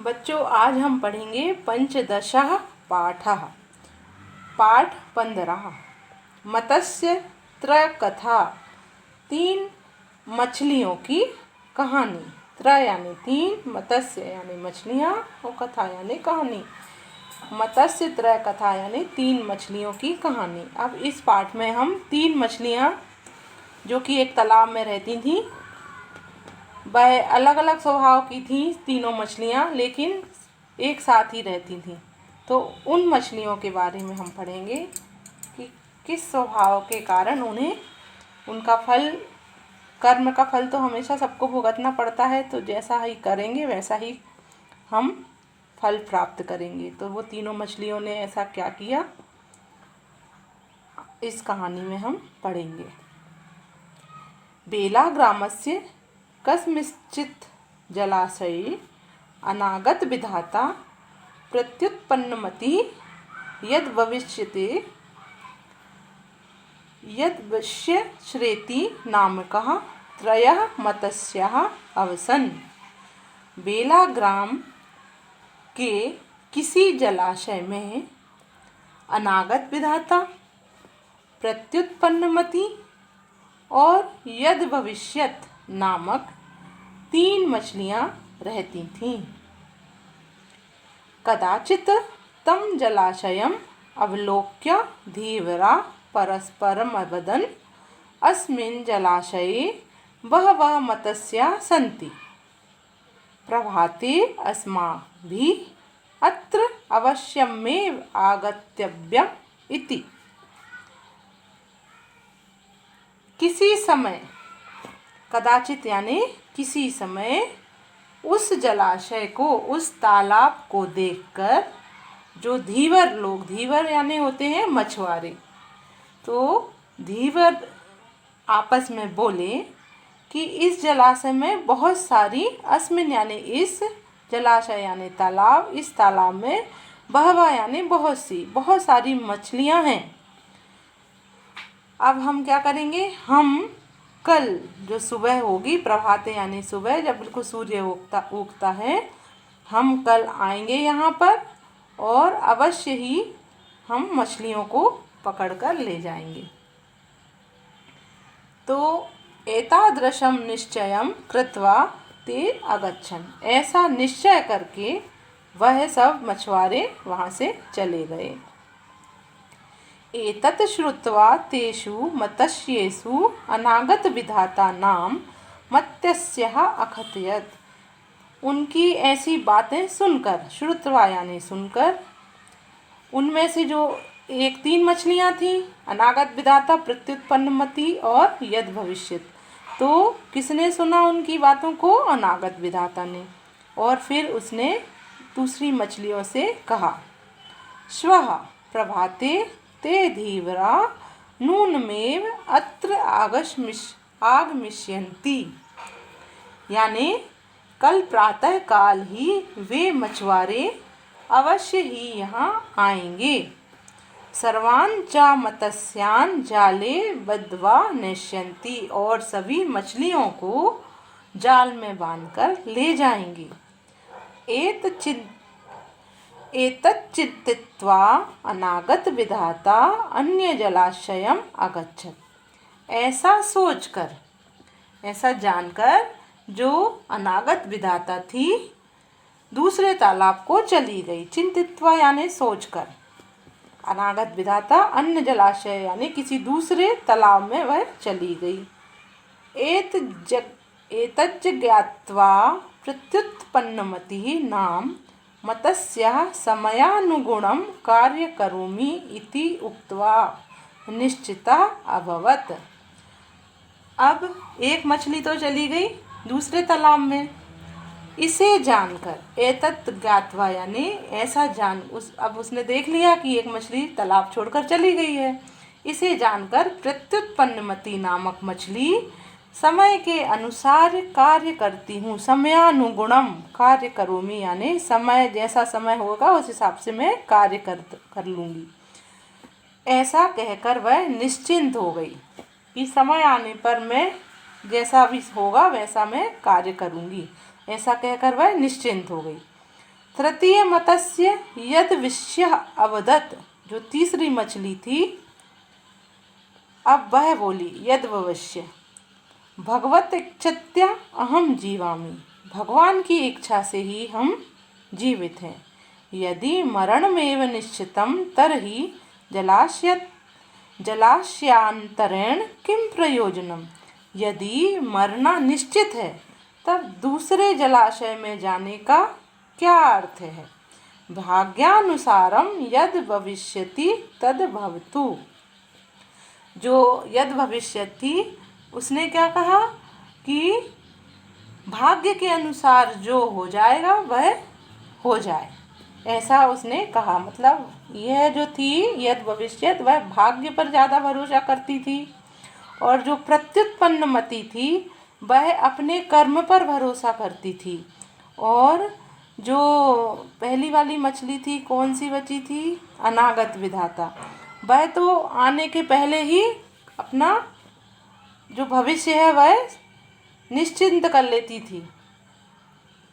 बच्चों, आज हम पढ़ेंगे पंचदशः पाठः। पाठ 15 मत्स्य त्रय कथा। 3 मछलियों की कहानी। त्रय यानी 3, मत्स्य यानी मछलियाँ और कथा यानी कहानी। मत्स्य त्रय कथा यानी 3 मछलियों की कहानी। अब इस पाठ में हम 3 मछलियाँ जो कि एक तालाब में रहती थीं, वह अलग अलग स्वभाव की थीं तीनों मछलियाँ, लेकिन एक साथ ही रहती थीं। तो उन मछलियों के बारे में हम पढ़ेंगे कि किस स्वभाव के कारण उन्हें उनका फल, कर्म का फल तो हमेशा सबको भुगतना पड़ता है, तो जैसा ही करेंगे वैसा ही हम फल प्राप्त करेंगे। तो वो तीनों मछलियों ने ऐसा क्या किया, इस कहानी में हम पढ़ेंगे। बेला ग्रामस्य कस्मिंश्चित् जलाशये अनागत विधाता प्रत्युत्पन्नमति यद्वश्यश्रेति नामकः त्रयः मत्स्याः अवसन्। बेला ग्राम के किसी जलाशय में अनागत विधाता, प्रत्युत्पन्नमति और यद भविष्यत नामक 3 मछलियाँ रहती थीं। कदाचित् तं जलाशयम् अवलोक्य धीवरा परस्परम् अवदन्, अस्मिन् जलाशये बहवः मत्स्याः सन्ति। प्रभाते अस्माभिः अत्र अवश्यमेव आगन्तव्यम् इति। किसी समय, कदाचित यानी किसी समय, उस जलाशय को, उस तालाब को देखकर जो धीवर लोग, धीवर यानी होते हैं मछुआरे, तो धीवर आपस में बोले कि इस जलाशय में बहुत सारी, अस्मिन यानी इस, जलाशय यानी तालाब, इस तालाब में बहवा यानी बहुत सारी मछलियां हैं। अब हम क्या करेंगे, हम कल जो सुबह होगी, प्रभाते यानी सुबह, जब बिल्कुल सूर्य उगता है, हम कल आएंगे यहाँ पर और अवश्य ही हम मछलियों को पकड़कर ले जाएंगे। तो एतादृशं निश्चयं कृत्वा ते अगच्छन्। ऐसा निश्चय करके वह सब मछुआरे वहाँ से चले गए। एतत् श्रुत्वा तेषु मत्स्येषु अनागत विधाता नाम मत्स्यः अकथयत्। उनकी ऐसी बातें सुनकर, श्रुत्वा यानी सुनकर, उनमें से जो 3 मछलियाँ थीं, अनागत विधाता, प्रत्युत्पन्नमति और यद भविष्यत, तो किसने सुना उनकी बातों को? अनागत विधाता ने। और फिर उसने दूसरी मछलियों से कहा, श्वः प्रभाते ते धीवरा नूनमेव अत्र आगमिष्यन्ति। यानी कल प्रातः काल ही वे मछुआरे अवश्य ही यहाँ आएंगे। सर्वान् च मत्स्यान् जाले बद्ध्वा नेष्यन्ति। और सभी मछलियों को जाल में बांधकर ले जाएंगे। एतत् चिंतित्वा अनागत विधाता अन्य जलाशयम् अगच्छत्। ऐसा सोचकर, ऐसा जानकर जो अनागत विधाता थी, दूसरे तालाब को चली गई। चिंतित्वा यानी सोचकर, अनागत विधाता अन्य जलाशय यानी किसी दूसरे तालाब में वह चली गई। एतज् ज्ञात्वा प्रत्युत्पन्नमतिः नाम मत्स्यः समयानुगुणं कार्यकरोमि इति उक्त्वा निश्चिता अभवत्। अब एक मछली तो चली गई दूसरे तालाब में। इसे जानकर, एतत् ज्ञात्वा यानी ऐसा जान, अब उसने देख लिया कि एक मछली तालाब छोड़कर चली गई है। इसे जानकर प्रत्युत्पन्नमति नामक मछली समय के अनुसार कार्य करती हूँ। समयानुगुणम कार्य करोमि यानी समय, जैसा समय होगा उस हिसाब से मैं कार्य कर लूँगी। ऐसा कहकर वह निश्चिंत हो गई कि समय आने पर मैं जैसा भी होगा वैसा मैं कार्य करूँगी। ऐसा कहकर वह निश्चिंत हो गई। तृतीय मत्स्य यद विषय अवदत्, जो तीसरी मछली थी अब वह बोली यद भविष्य भगवत इच्छत्या अहम जीवामि, भगवान की इच्छा से ही हम जीवित हैं। यदि मरणमेव निश्चितं तर्हि जलाशयांतरेण किं प्रयोजनम, यदि मरना निश्चित है तब दूसरे जलाशय में जाने का क्या अर्थ है। भाग्यानुसारम यद भविष्यति तद भवतु, जो यद भविष्य थी उसने क्या कहा कि भाग्य के अनुसार जो हो जाएगा वह हो जाए, ऐसा उसने कहा। मतलब यह जो थी यद भविष्यत, वह भाग्य पर ज़्यादा भरोसा करती थी, और जो प्रत्युत्पन्न मति थी वह अपने कर्म पर भरोसा करती थी। और जो पहली वाली मछली थी, कौन सी बची थी, अनागत विधाता, वह तो आने के पहले ही अपना जो भविष्य है वह निश्चिंत कर लेती थी,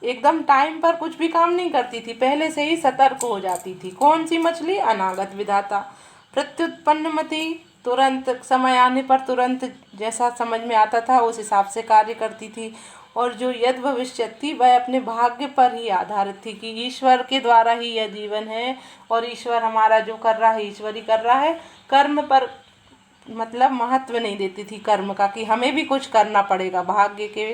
एकदम टाइम पर कुछ भी काम नहीं करती थी, पहले से ही सतर्क हो जाती थी। कौन सी मछली, अनागत विधाता। प्रत्युत्पन्न मति तुरंत समय आने पर तुरंत जैसा समझ में आता था उस हिसाब से कार्य करती थी। और जो यद भविष्य थी वह अपने भाग्य पर ही आधारित थी कि ईश्वर के द्वारा ही यह जीवन है और ईश्वर हमारा जो कर रहा है ईश्वर ही कर रहा है। कर्म पर मतलब महत्व नहीं देती थी कर्म का, कि हमें भी कुछ करना पड़ेगा, भाग्य के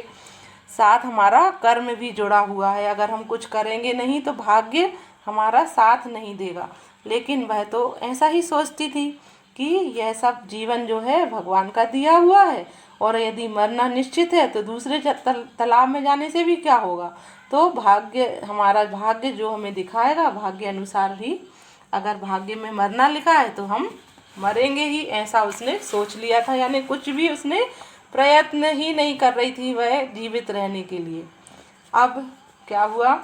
साथ हमारा कर्म भी जुड़ा हुआ है, अगर हम कुछ करेंगे नहीं तो भाग्य हमारा साथ नहीं देगा। लेकिन वह तो ऐसा ही सोचती थी कि यह सब जीवन जो है भगवान का दिया हुआ है, और यदि मरना निश्चित है तो दूसरे तालाब में जाने से भी क्या होगा। तो भाग्य, हमारा भाग्य जो हमें दिखाएगा भाग्य अनुसार ही, अगर भाग्य में मरना लिखा है तो हम मरेंगे ही, ऐसा उसने सोच लिया था। यानी कुछ भी उसने प्रयत्न ही नहीं कर रही थी वह जीवित रहने के लिए। अब क्या हुआ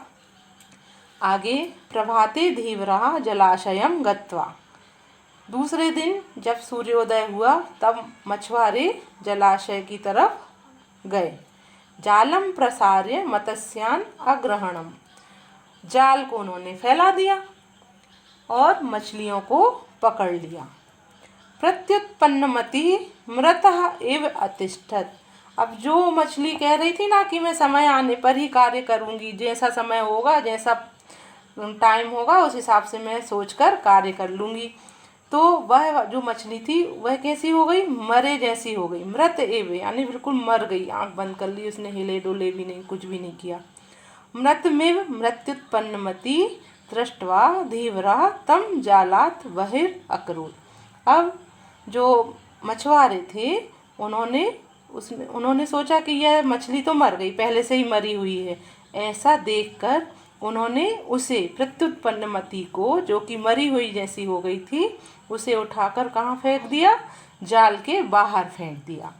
आगे, प्रभाते धीवरा जलाशयम गत्वा, दूसरे दिन जब सूर्योदय हुआ तब मछुआरे जलाशय की तरफ गए। जालम प्रसार्य मत्स्यान अग्रहणम, जाल को उन्होंने फैला दिया और मछलियों को पकड़ लिया। प्रत्युत्पन्नमति मृतः एव अतिष्ठत, अब जो मछली कह रही थी ना कि मैं समय आने पर ही कार्य करूंगी, जैसा समय होगा जैसा टाइम होगा उस हिसाब से मैं सोचकर कार्य कर लूँगी, तो वह जो मछली थी वह कैसी हो गई, मरे जैसी हो गई। मृत एव यानी बिल्कुल मर गई, आंख बंद कर ली उसने, हिले डोले भी नहीं, कुछ भी नहीं किया। मृतमेव मृत्युत्पन्नमति दृष्ट्वा धीवरा तम जालात बहिर अकरोत्, अब जो मछुआरे थे उन्होंने सोचा कि यह मछली तो मर गई, पहले से ही मरी हुई है। ऐसा देखकर उन्होंने उसे प्रत्युत्पन्नमति को, जो कि मरी हुई जैसी हो गई थी, उसे उठाकर कहाँ फेंक दिया, जाल के बाहर फेंक दिया।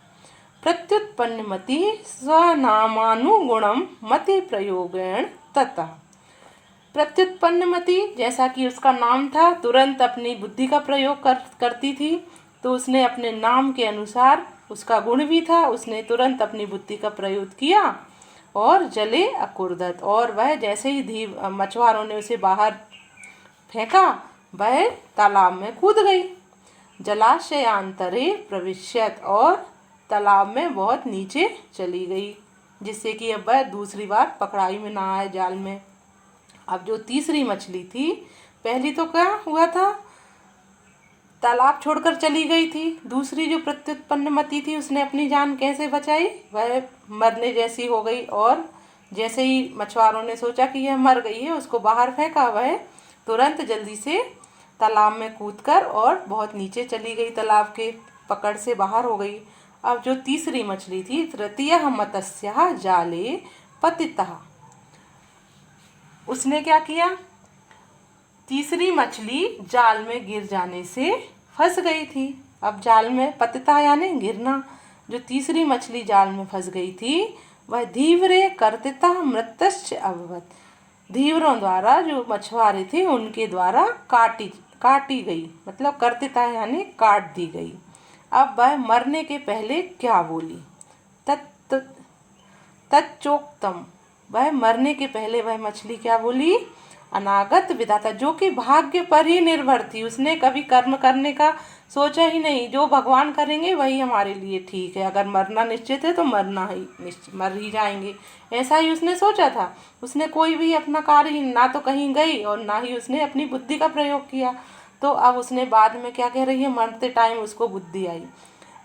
प्रत्युत्पन्नमति स्वनामानुगुणम मति प्रयोगेण ततः, प्रत्युत्पन्नमति जैसा कि उसका नाम था, तुरंत अपनी बुद्धि का प्रयोग करती थी, तो उसने अपने नाम के अनुसार, उसका गुण भी था, उसने तुरंत अपनी बुद्धि का प्रयोग किया और जले अकुर्दत, और वह जैसे ही मछुआरों ने उसे बाहर फेंका वह तालाब में कूद गई। जलाशयांतरे प्रविश्यत, और तालाब में बहुत नीचे चली गई, जिससे कि अब वह दूसरी बार पकड़ाई में ना आए जाल में। अब जो तीसरी मछली थी, पहली तो क्या हुआ था, तालाब छोड़कर चली गई थी, दूसरी जो प्रत्युत्पन्नमति थी उसने अपनी जान कैसे बचाई, वह मरने जैसी हो गई, और जैसे ही मछुआरों ने सोचा कि यह मर गई है उसको बाहर फेंका, वह तुरंत जल्दी से तालाब में कूदकर और बहुत नीचे चली गई, तालाब के पकड़ से बाहर हो गई। अब जो तीसरी मछली थी, तृतीयः मत्स्यः जाले पतितः, उसने क्या किया, तीसरी मछली जाल में गिर जाने से फंस गई थी। अब जाल में पतिता यानी गिरना, जो तीसरी मछली जाल में फंस गई थी वह धीवरे कर्तिता मृतश्च अभवत, धीवरों द्वारा, जो मछुआरे थे उनके द्वारा काटी गई, मतलब कर्तिता यानी काट दी गई। अब वह मरने के पहले क्या बोली, तच्चोक्तम, वह मरने के पहले वह मछली क्या बोली, अनागत विधाता, जो कि भाग्य पर ही निर्भर थी, उसने कभी कर्म करने का सोचा ही नहीं। जो भगवान करेंगे वही हमारे लिए ठीक है, अगर मरना निश्चित है तो मरना ही निश्चित, मर ही जाएंगे, ऐसा ही उसने सोचा था। उसने कोई भी अपना कार्य ना तो कहीं गई और ना ही उसने अपनी बुद्धि का प्रयोग किया। तो अब उसने बाद में क्या कह रही है, मरते टाइम उसको बुद्धि आई।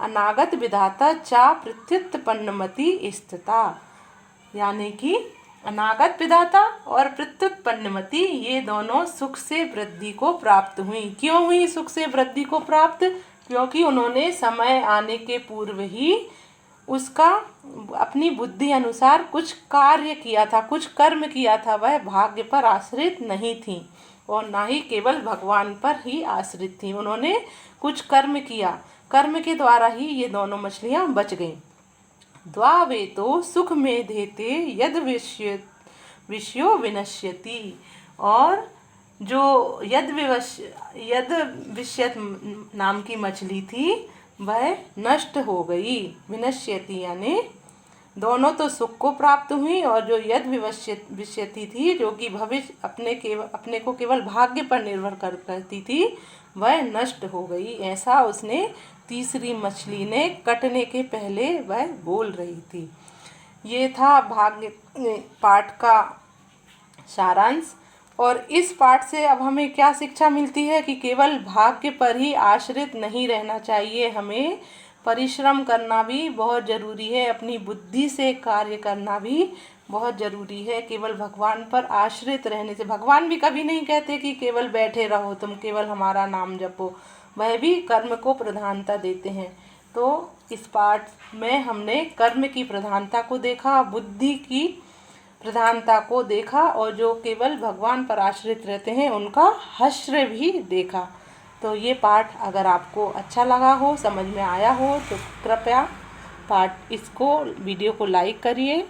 अनागत विधाता चा प्रत्युत्पन्नमति स्थिता, यानी कि अनागत विधाता और प्रत्युत्पन्नमति ये दोनों सुख से वृद्धि को प्राप्त हुई। क्यों हुई सुख से वृद्धि को प्राप्त? क्योंकि उन्होंने समय आने के पूर्व ही उसका अपनी बुद्धि अनुसार कुछ कार्य किया था, कुछ कर्म किया था। वह भाग्य पर आश्रित नहीं थी और ना ही केवल भगवान पर ही आश्रित थी। उन्होंने कुछ कर्म किया, कर्म के द्वारा ही ये दोनों मछलियाँ बच गईं। द्वावे तो सुख में देते यद विषयो विनश्यति, और जो यद विश्यत नाम की मछली थी वह नष्ट हो गई। विनश्यति यानी दोनों तो सुख को प्राप्त हुई, और जो यद विश्यति थी, जो कि भविष्य अपने को केवल भाग्य पर निर्भर करती थी, वह नष्ट हो गई। ऐसा उसने तीसरी मछली ने कटने के पहले वह बोल रही थी। ये था भाग्य पाठ का सारांश। और इस पाठ से अब हमें क्या शिक्षा मिलती है कि केवल भाग्य पर ही आश्रित नहीं रहना चाहिए, हमें परिश्रम करना भी बहुत ज़रूरी है, अपनी बुद्धि से कार्य करना भी बहुत ज़रूरी है। केवल भगवान पर आश्रित रहने से, भगवान भी कभी नहीं कहते कि केवल बैठे रहो तुम, केवल हमारा नाम जपो, वह भी कर्म को प्रधानता देते हैं। तो इस पाठ में हमने कर्म की प्रधानता को देखा, बुद्धि की प्रधानता को देखा, और जो केवल भगवान पर आश्रित रहते हैं उनका हश्र भी देखा। तो ये पाठ अगर आपको अच्छा लगा हो, समझ में आया हो, तो कृपया वीडियो को लाइक करिए।